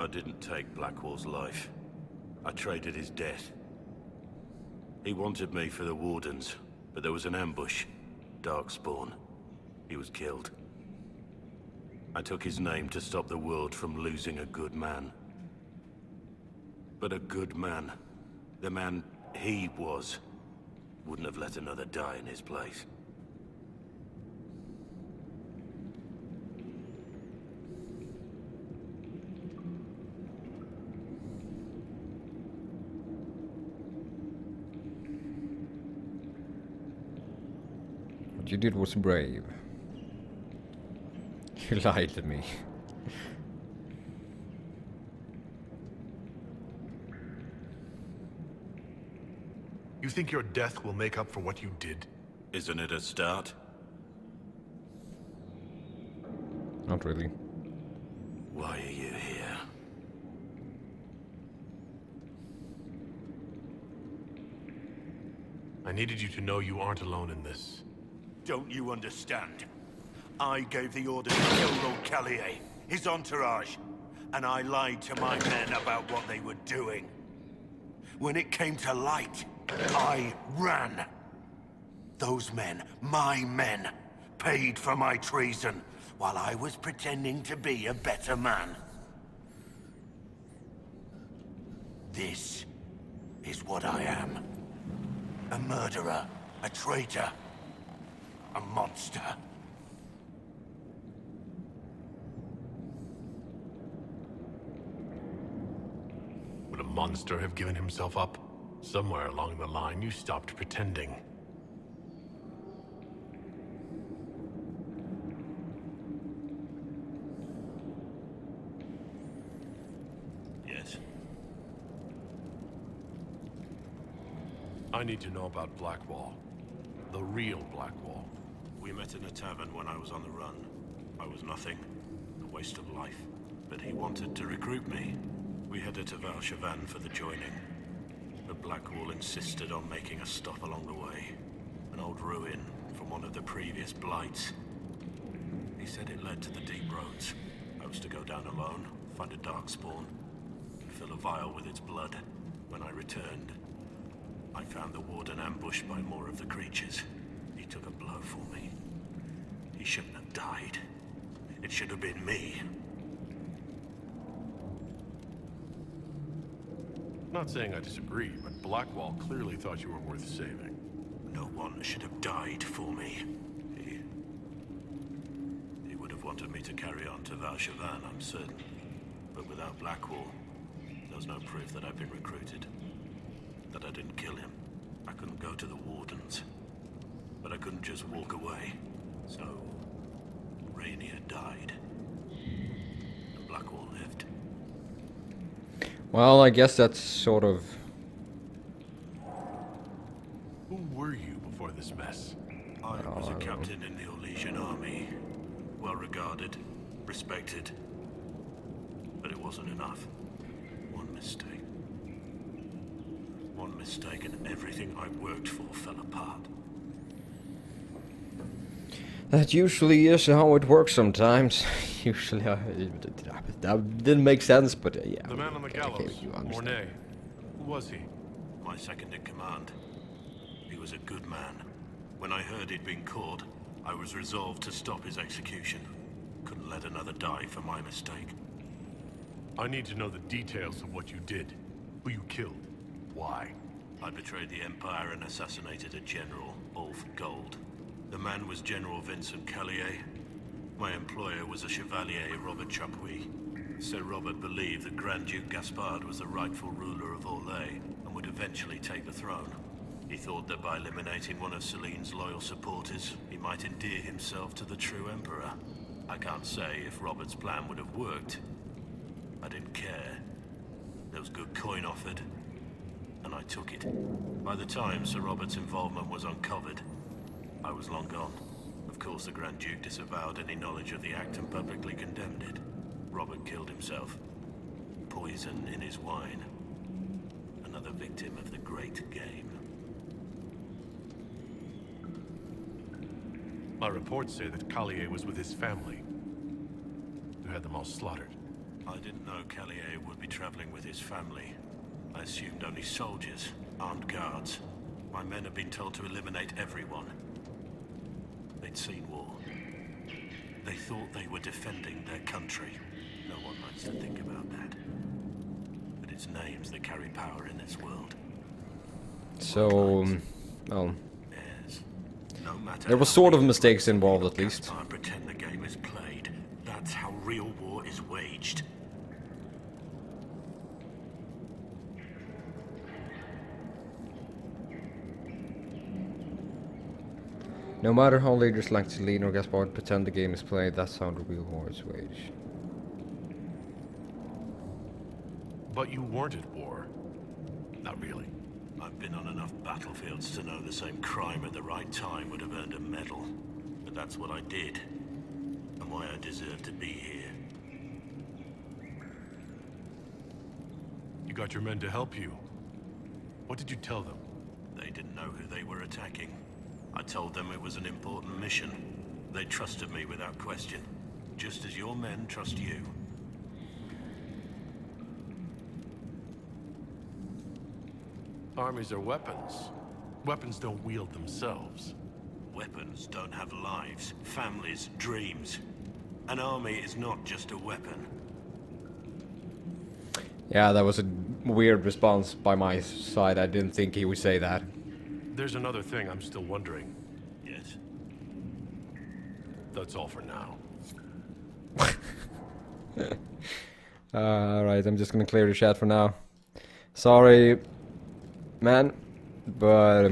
I didn't take Blackwall's life. I traded his death. He wanted me for the Wardens, but there was an ambush. Darkspawn. He was killed. I took his name to stop the world from losing a good man. But a good man, the man he was, wouldn't have let another die in his place. What you did was brave. You lied to me. You think your death will make up for what you did? Isn't it a start? Not really. Why are you here? I needed you to know you aren't alone in this. Don't you understand? I gave the order to kill Lord Callier, his entourage, and I lied to my men about what they were doing. When it came to light, I ran. Those men, my men, paid for my treason, while I was pretending to be a better man. This is what I am. A murderer, a traitor, a monster. Would a monster have given himself up? Somewhere along the line, you stopped pretending. Yes. I need to know about Blackwall. The real Blackwall. We met in a tavern when I was on the run. I was nothing. A waste of life. But he wanted to recruit me. We headed to Valshavan for the joining. But Blackwall insisted on making a stop along the way. An old ruin from one of the previous blights. He said it led to the deep roads. I was to go down alone, find a darkspawn, and fill a vial with its blood. When I returned, I found the warden ambushed by more of the creatures. He took a blow for me. He shouldn't have died. It should have been me. Not saying I disagree, but Blackwall clearly thought you were worth saving. No one should have died for me. He would have wanted me to carry on to Valshavan, I'm certain. But without Blackwall, there's no proof that I've been recruited. That I didn't kill him. I couldn't go to the Wardens. But I couldn't just walk away. So, Rainier died. And Blackwall lived. Well, I guess that's sort of... Who were you before this mess? I was a captain in the Orlesian army. Well regarded, respected. But it wasn't enough. One mistake. One mistake and everything I worked for fell apart. That usually is how it works sometimes. Usually, that didn't make sense, but yeah. The man on the gallows, Mornay. Who was he? My second in command. He was a good man. When I heard he'd been caught, I was resolved to stop his execution. Couldn't let another die for my mistake. I need to know the details of what you did. Who you killed. Why? I betrayed the Empire and assassinated a general, Ulf Gold. The man was General Vincent Callier. My employer was a Chevalier, Robert Chapuis. Sir Robert believed that Grand Duke Gaspard was the rightful ruler of Orlais and would eventually take the throne. He thought that by eliminating one of Celine's loyal supporters, he might endear himself to the true Emperor. I can't say if Robert's plan would have worked. I didn't care. There was good coin offered, and I took it. By the time Sir Robert's involvement was uncovered, I was long gone. Of course, the Grand Duke disavowed any knowledge of the act and publicly condemned it. Robert killed himself. Poison in his wine. Another victim of the great game. My reports say that Callier was with his family. You had them all slaughtered. I didn't know Callier would be traveling with his family. I assumed only soldiers, armed guards. My men have been told to eliminate everyone. They'd seen war. They thought they were defending their country. No one likes to think about that. But it's names that carry power in this world. So, well, Yes. No matter there was how sort of many mistakes groups involved of at least. Gaspar pretend the game is played. That's how real war is waged. No matter how leaders like Celine or Gaspar pretend the game is played, that's how the real war is waged. But you weren't at war. Not really. I've been on enough battlefields to know the same crime at the right time would have earned a medal. But that's what I did. And why I deserve to be here. You got your men to help you. What did you tell them? They didn't know who they were attacking. I told them it was an important mission. They trusted me without question. Just as your men trust you. Armies are weapons. Weapons don't wield themselves. Weapons don't have lives, families, dreams. An army is not just a weapon. Yeah, that was a weird response by my side. I didn't think he would say that. There's another thing I'm still wondering. Yes. That's all for now. Alright, I'm just gonna clear the chat for now. Sorry, man, but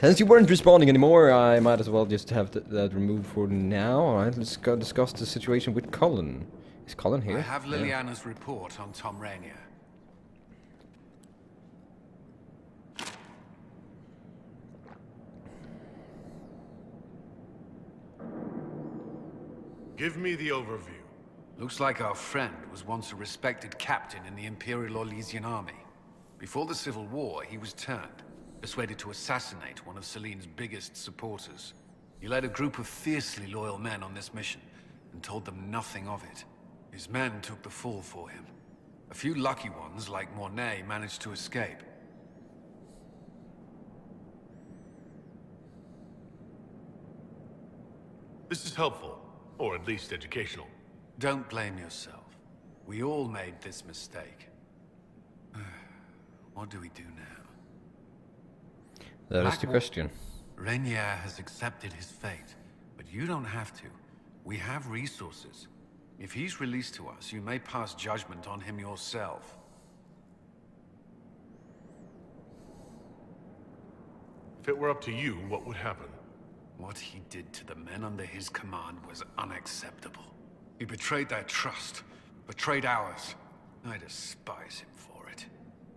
since you weren't responding anymore, I might as well just have that removed for now. Alright, let's go discuss the situation with Cullen. Is Cullen here? I have Yeah. Liliana's report on Tom Rainier. Give me the overview. Looks like our friend was once a respected captain in the Imperial Orlesian army. Before the Civil War, he was turned, persuaded to assassinate one of Celine's biggest supporters. He led a group of fiercely loyal men on this mission, and told them nothing of it. His men took the fall for him. A few lucky ones, like Mornay, managed to escape. This is helpful, or at least educational. Don't blame yourself. We all made this mistake. What do we do now? That is the Blackwall. question. Rainier has accepted his fate, but you don't have to. We have resources. If he's released to us, you may pass judgment on him yourself. If it were up to you, what would happen? What he did to the men under his command was unacceptable. He betrayed their trust, betrayed ours. I despise him for it.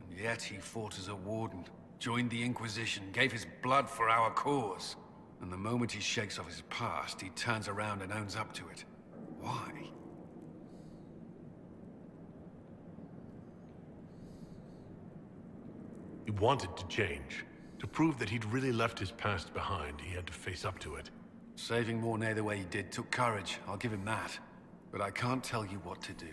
And yet he fought as a warden, joined the Inquisition, gave his blood for our cause. And the moment he shakes off his past, he turns around and owns up to it. Why? He wanted to change. To prove that he'd really left his past behind, he had to face up to it. Saving Mornay the way he did took courage, I'll give him that. But I can't tell you what to do.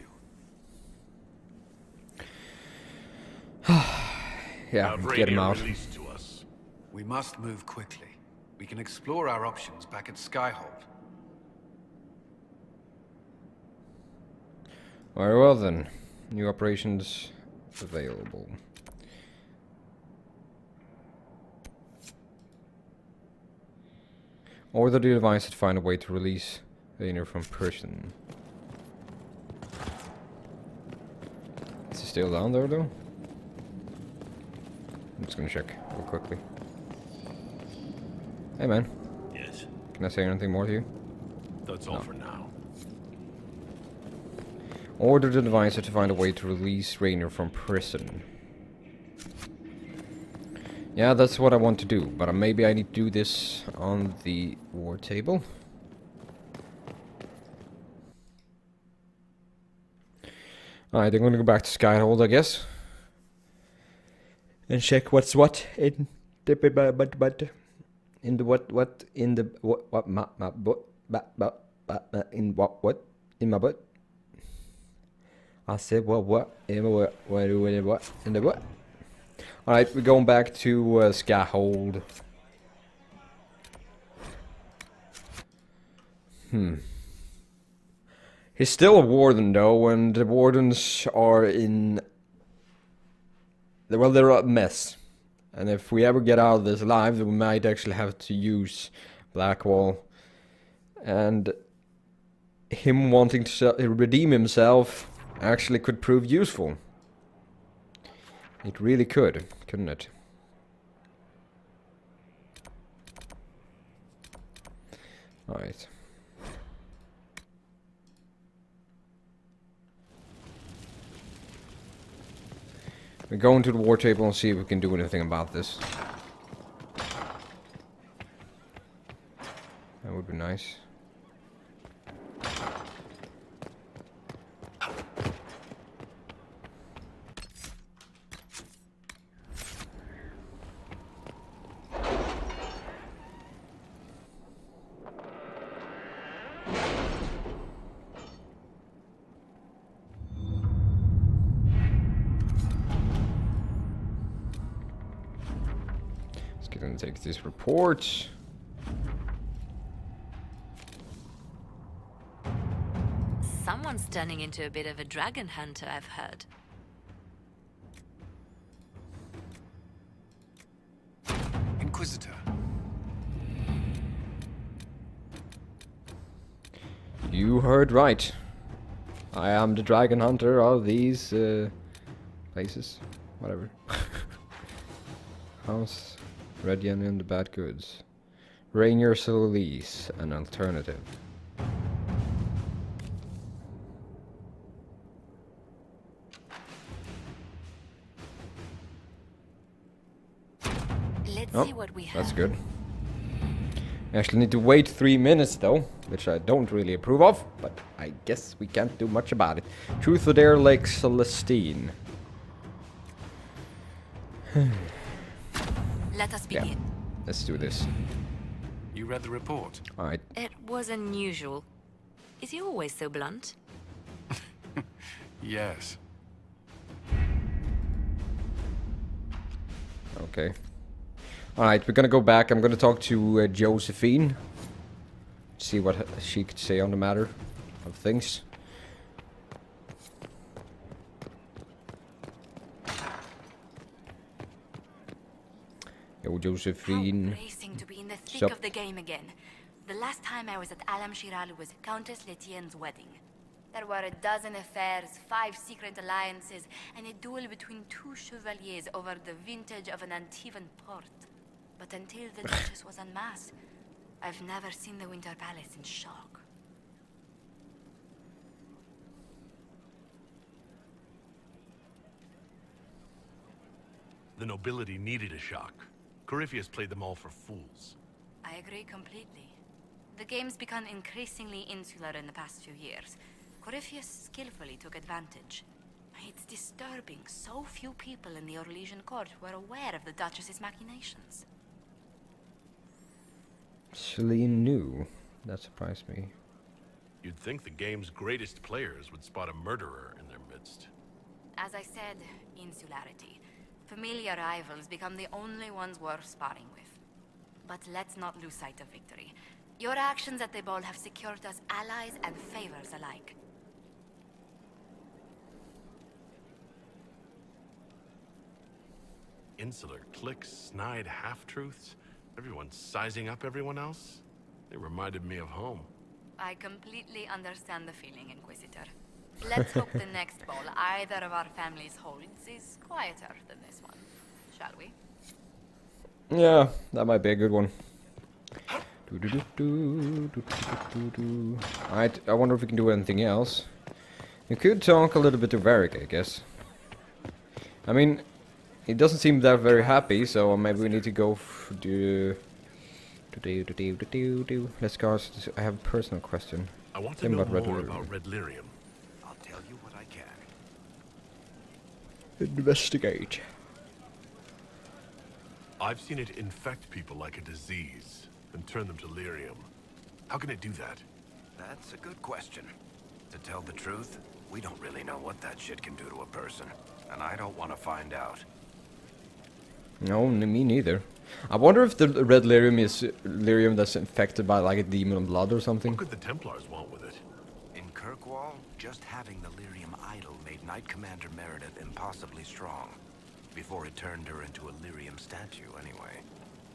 Yeah, Have get him Rainier out. released to us. We must move quickly. We can explore our options back at Skyhold. Very well then. New operations available. Order the device to find a way to release Rainier from prison. Is he still down there though? I'm just gonna check real quickly. Hey man, Yes. can I say anything more to you? That's all for now. Order the device to find a way to release Rainier from prison. Yeah, that's what I want to do, but maybe I need to do this on the war table. Alright, I'm gonna go back to Skyhold, I guess. And check what's what in the in the what in the what in my butt. I said what? In the what? In the what? Alright, we're going back to Skyhold. He's still a warden though, and the wardens are in... Well, they're a mess. And if we ever get out of this alive, then we might actually have to use Blackwall. And him wanting to redeem himself actually could prove useful. It really could, couldn't it? Alright. We're going to the war table and see if we can do anything about this. That would be nice. Let's take this report. Someone's turning into a bit of a dragon hunter, I've heard. Inquisitor. You heard right. I am the dragon hunter of these places. Whatever. House Redian and the Bad Goods. Rainier Solis, an alternative. Let's see what we have. That's good. I actually need to wait 3 minutes though, which I don't really approve of, but I guess we can't do much about it. Truth or Dare, Lake Celestine. Let us begin. Yeah, let's do this. You read the report? Alright. It was unusual. Is he always so blunt? Yes. Okay. Alright, we're gonna go back. I'm gonna talk to Josephine. See what she could say on the matter of things. Yo, Josephine. How bracing to be in the thick Sup? of the game again. The last time I was at Alam Shiral was Countess Letienne's wedding. There were a dozen affairs, 5 secret alliances, and a duel between 2 chevaliers over the vintage of an Antivan port. But until the Duchess was unmasked, I've never seen the Winter Palace in shock. The nobility needed a shock. Corypheus played them all for fools. I agree completely. The game's become increasingly insular in the past few years. Corypheus skillfully took advantage. It's disturbing so few people in the Orlesian court were aware of the Duchess's machinations. Celine knew. That surprised me. You'd think the game's greatest players would spot a murderer in their midst. As I said, insularity. Familiar rivals become the only ones worth sparring with. But let's not lose sight of victory. Your actions at the ball have secured us allies and favors alike. Insular cliques, snide half-truths, everyone sizing up everyone else. They reminded me of home. I completely understand the feeling, Inquisitor. Let's hope the next ball either of our families holds is quieter than this one. Shall we? Yeah, that might be a good one. Alright, I wonder if we can do anything else. You could talk a little bit to Varric, I guess. I mean, he doesn't seem that very happy, so maybe we need to go Let's go. I have a personal question. I want to Tell me know about more Red about Red Lyrium. I'll tell you what I can. Investigate. I've seen it infect people like a disease and turn them to lyrium. How can it do that? That's a good question. To tell the truth, We don't really know what that shit can do to a person, and I don't want to find out. No, me neither. I wonder if the red lyrium is lyrium that's infected by like a demon blood or something. What could the Templars want with it? In Kirkwall, just having the lyrium idol made Knight Commander Meredith impossibly strong. Before it turned her into a lyrium statue, anyway.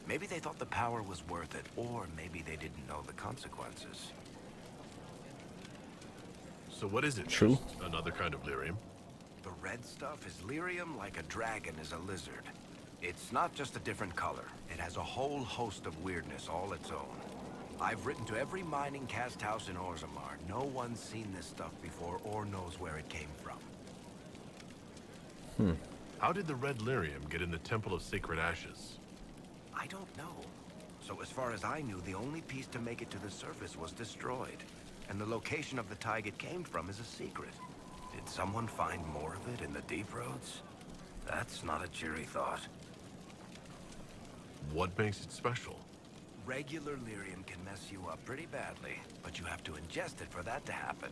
Maybe they thought the power was worth it, or maybe they didn't know the consequences. So what is it? True. Just another kind of lyrium? The red stuff is lyrium like a dragon is a lizard. It's not just a different color. It has a whole host of weirdness all its own. I've written to every mining cast house in Orzammar. No one's seen this stuff before or knows where it came from. How did the red lyrium get in the Temple of Sacred Ashes? I don't know. So as far as I knew, the only piece to make it to the surface was destroyed. And the location of the tide it came from is a secret. Did someone find more of it in the deep roads? That's not a cheery thought. What makes it special? Regular lyrium can mess you up pretty badly, but you have to ingest it for that to happen.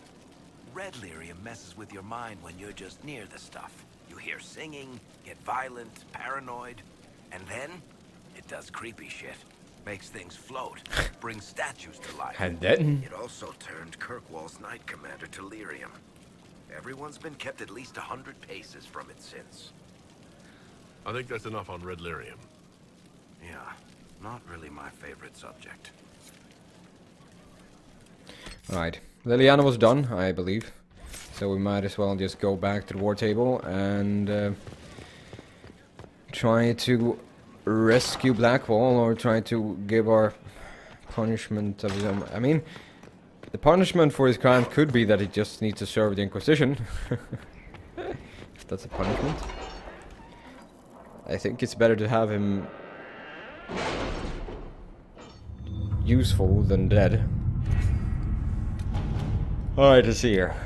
Red lyrium messes with your mind when you're just near the stuff. You hear singing, get violent, paranoid, and then it does creepy shit. Makes things float, brings statues to life. And then It also turned Kirkwall's Knight Commander to lyrium. Everyone's been kept at least 100 paces from it since. I think that's enough on red lyrium. Yeah, not really my favorite subject. Alright, Liliana was done, I believe. So we might as well just go back to the war table and try to rescue Blackwall, or try to give our punishment of his own. I mean, the punishment for his crime could be that he just needs to serve the Inquisition. If that's a punishment. I think it's better to have him useful than dead. Alright, let's see here.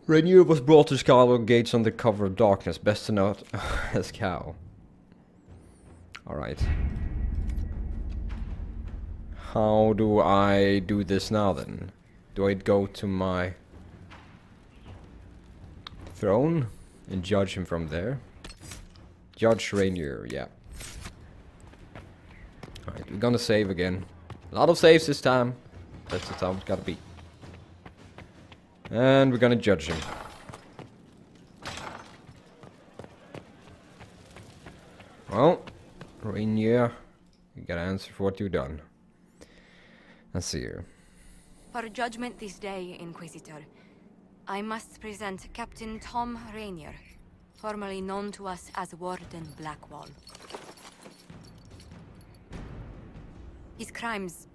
Rainier was brought to Skyward Gates under cover of darkness, best to note as Cow. Alright. How do I do this now then? Do I go to my throne and judge him from there? Judge Rainier, yeah. Alright, we're gonna save again. A lot of saves this time. That's how it's gotta be. And we're gonna judge him. Well, Rainier, you gotta answer for what you've done. Let's see here. For judgment this day, Inquisitor, I must present Captain Tom Rainier, formerly known to us as Warden Blackwall. His crimes...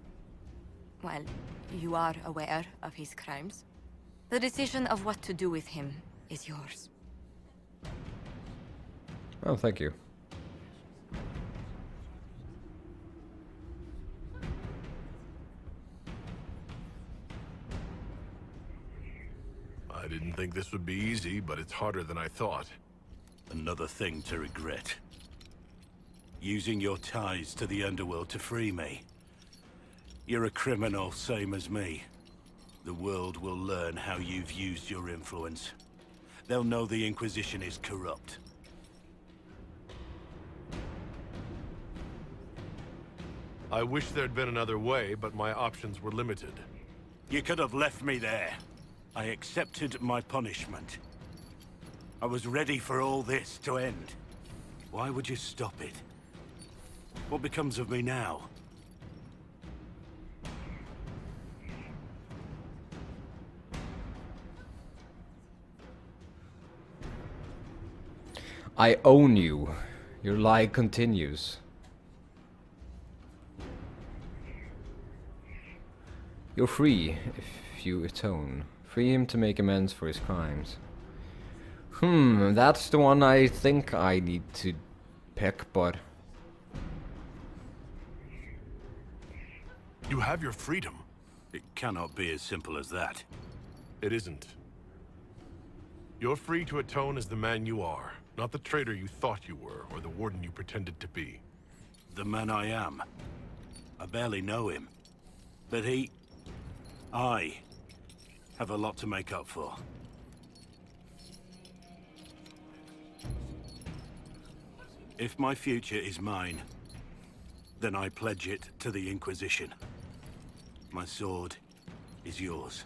well, you are aware of his crimes. The decision of what to do with him is yours. Oh, thank you. I didn't think this would be easy, but it's harder than I thought. Another thing to regret. Using your ties to the underworld to free me. You're a criminal, same as me. The world will learn how you've used your influence. They'll know the Inquisition is corrupt. I wish there'd been another way, but my options were limited. You could have left me there. I accepted my punishment. I was ready for all this to end. Why would you stop it? What becomes of me now? I own you. Your lie continues. You're free if you atone. Free him to make amends for his crimes. That's the one I think I need to pick, but... You have your freedom. It cannot be as simple as that. It isn't. You're free to atone as the man you are, not the traitor you thought you were, or the warden you pretended to be. The man I am. I barely know him. But he... I have a lot to make up for. If my future is mine, then I pledge it to the Inquisition. My sword is yours.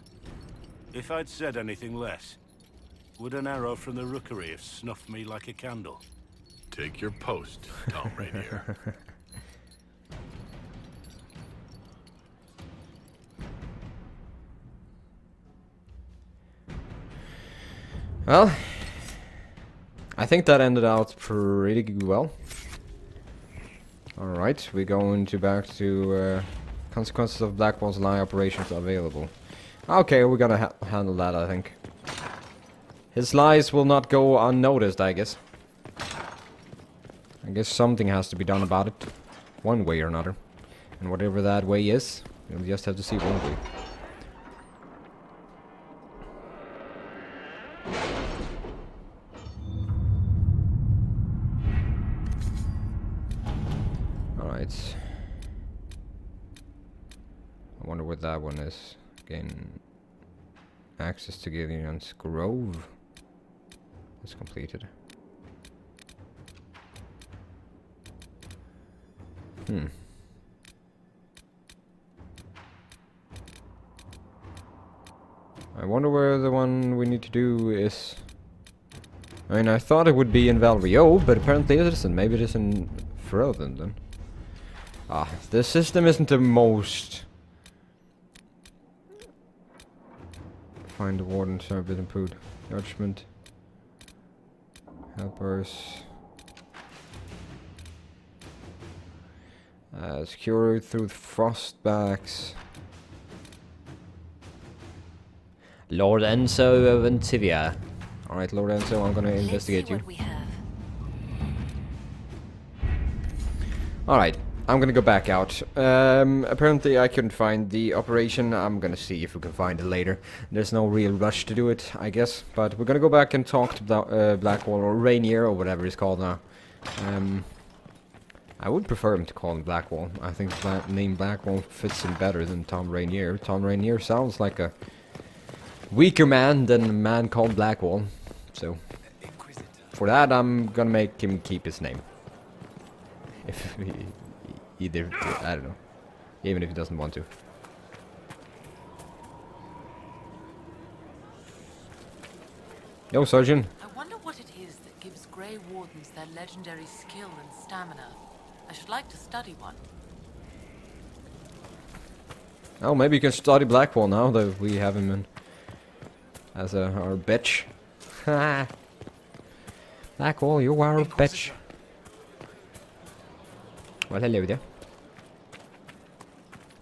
If I'd said anything less, would an arrow from the rookery have snuffed me like a candle? Take your post, Tom Rainier. Well, I think that ended out pretty well. Alright, we're going back to consequences of Blackwall's lie operations available. Okay, we're gonna handle that, I think. His lies will not go unnoticed, I guess. I guess something has to be done about it. One way or another. And whatever that way is, we'll just have to see, won't we? Alright. I wonder what that one is. Gain access to Gideon's Grove. It's completed. I wonder where the one we need to do is. I mean, I thought it would be in Valrio, but apparently it isn't. Maybe it is in Ferelden then. Ah, the system isn't the most. Find the wardens are a bit improved. Judgment. Helpers. Secure through frostbacks. Lord Enzo of Antivia. Alright, Lord Enzo, I'm gonna investigate you. What we have. Alright, I'm gonna go back out. Apparently I couldn't find the operation. I'm gonna see if we can find it later. There's no real rush to do it, I guess. But we're gonna go back and talk to Blackwall, or Rainier, or whatever it's called now. I would prefer him to call him Blackwall. I think the name Blackwall fits him better than Tom Rainier. Tom Rainier sounds like a weaker man than a man called Blackwall. So, for that, I'm gonna make him keep his name. If he, either, I don't know. Even if he doesn't want to. Yo, Sergeant. I wonder what it is that gives Grey Wardens their legendary skill and stamina. I should like to study one. Oh, maybe you can study Blackwall now that we have him in as our bitch. Blackwall, you are a bitch. Well, hello there.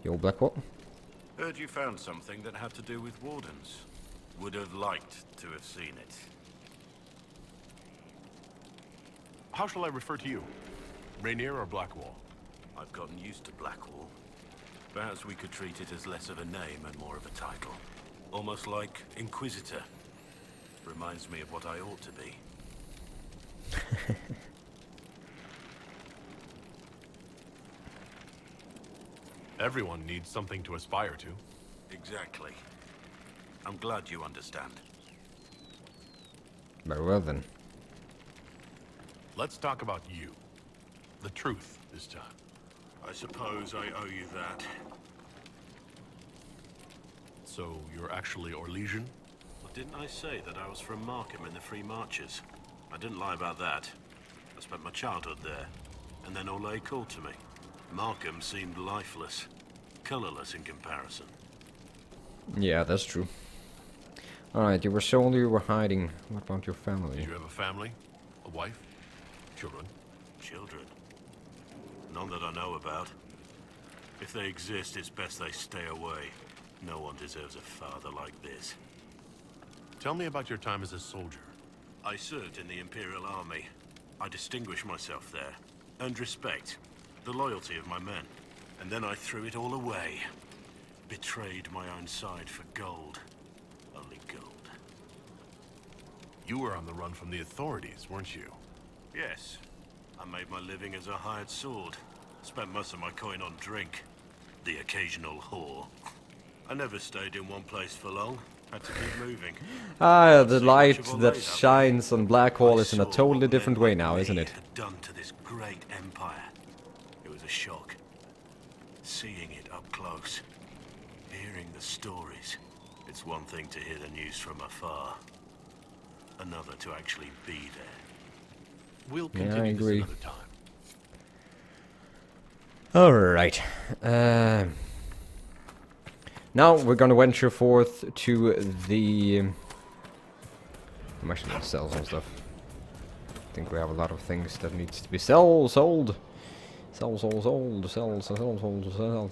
Yo, Blackwall. Heard you found something that had to do with wardens. Would have liked to have seen it. How shall I refer to you? Rainier or Blackwall? I've gotten used to Blackwall. Perhaps we could treat it as less of a name and more of a title. Almost like Inquisitor. Reminds me of what I ought to be. Everyone needs something to aspire to. Exactly. I'm glad you understand. Very well then. Let's talk about you. The truth this time. I suppose I owe you that. So you're actually Orlesian? Well, didn't I say that I was from Markham in the Free Marches? I didn't lie about that. I spent my childhood there, and then Olay called to me. Markham seemed lifeless, colorless in comparison. Yeah, that's true. Alright, you were sold, you were hiding. What about your family? Did you have a family? A wife? Children? Children? None that I know about. If they exist, it's best they stay away. No one deserves a father like this. Tell me about your time as a soldier. I served in the Imperial Army. I distinguished myself there. Earned respect. The loyalty of my men. And then I threw it all away. Betrayed my own side for gold. Only gold. You were on the run from the authorities, weren't you? Yes. I made my living as a hired sword. Spent most of my coin on drink. The occasional whore. I never stayed in one place for long. Had to keep moving. Ah, the See much light of a that laid-up. shines on Blackwall I is in a saw totally what different men way like now, me isn't it? had done to this great empire. It was a shock. Seeing it up close. Hearing the stories. It's one thing to hear the news from afar. Another to actually be there. We'll Yeah, I continue this agree. another time. Alright. Now we're gonna venture forth to the... I'm actually gonna sell some stuff. I think we have a lot of things that needs to be sold. Sell.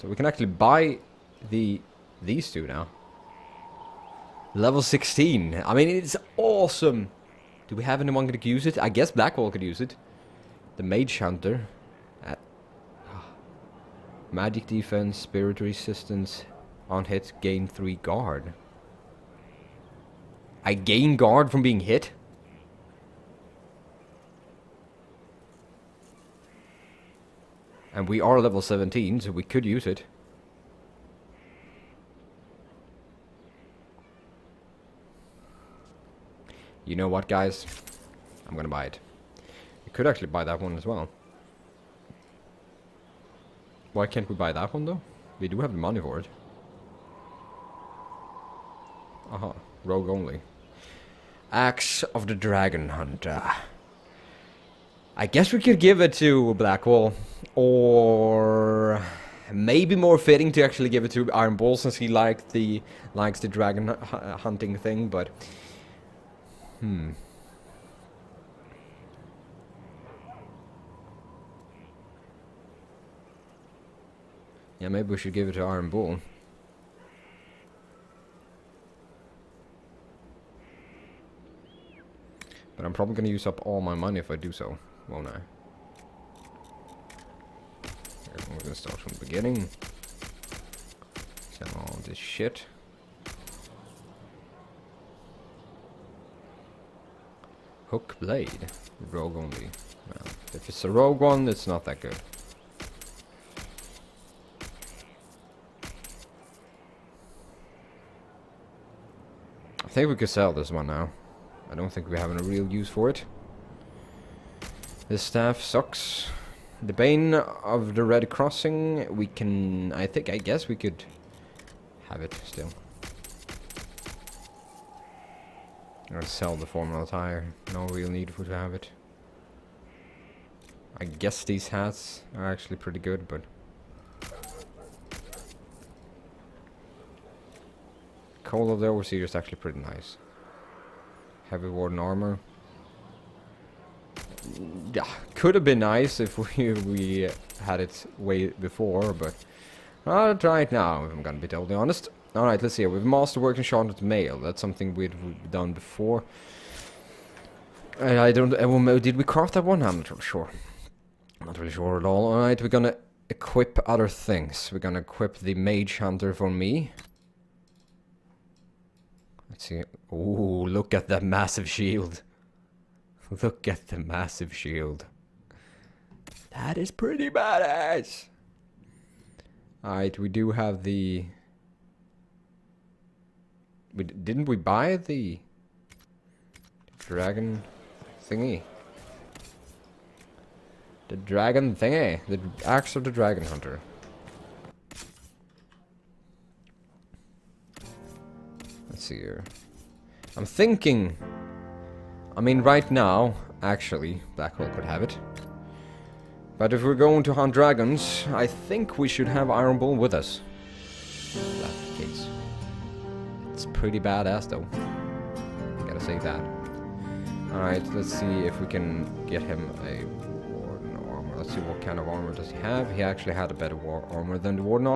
We can actually buy these two now. Level 16. I mean, it's awesome. Do we have anyone that could use it? I guess Blackwall could use it. The Mage Hunter. Magic defense, spirit resistance, on hit, gain 3 guard. I gain guard from being hit? And we are level 17, so we could use it. You know what, guys? I'm gonna buy it. We could actually buy that one as well. Why can't we buy that one though? We do have the money for it. Aha, rogue only. Axe of the Dragon Hunter. I guess we could give it to Blackwall. Or maybe more fitting to actually give it to Iron Bull since he likes the dragon hunting thing, but... Yeah, maybe we should give it to Iron Bull. But I'm probably gonna use up all my money if I do so, won't I? We're gonna start from the beginning. Sell all this shit. Hook blade. Rogue only. Well, if it's a rogue one, it's not that good. I think we could sell this one now. I don't think we have any real use for it. This staff sucks. The Bane of the Red Crossing, we can... I guess we could have it still. Or sell the Formula Tire. No real need for to have it. I guess these hats are actually pretty good, but... Call of the Overseer is actually pretty nice. Heavy Warden armor. Yeah, could have been nice if we had it way before, but I'll try it now, if I'm gonna be totally honest. Alright, let's see. We've masterwork and Charlotte Mail. That's something we've done before. I don't... did we craft that one? I'm not really sure. Not really sure at all. Alright, we're gonna equip other things. We're gonna equip the Mage Hunter for me. Let's see. Ooh, look at that massive shield. Look at the massive shield. That is pretty badass. Alright, we do have the... Didn't we buy the dragon thingy? The dragon thingy. The axe of the dragon hunter. Let's see here. I'm thinking... I mean, right now, actually, Blackwall could have it. But if we're going to hunt dragons, I think we should have Iron Bull with us. In that case. It's pretty badass, though. Gotta say that. Alright, let's see if we can get him a Warden armor. Let's see what kind of armor does he have. He actually had a better armor than the Warden armor.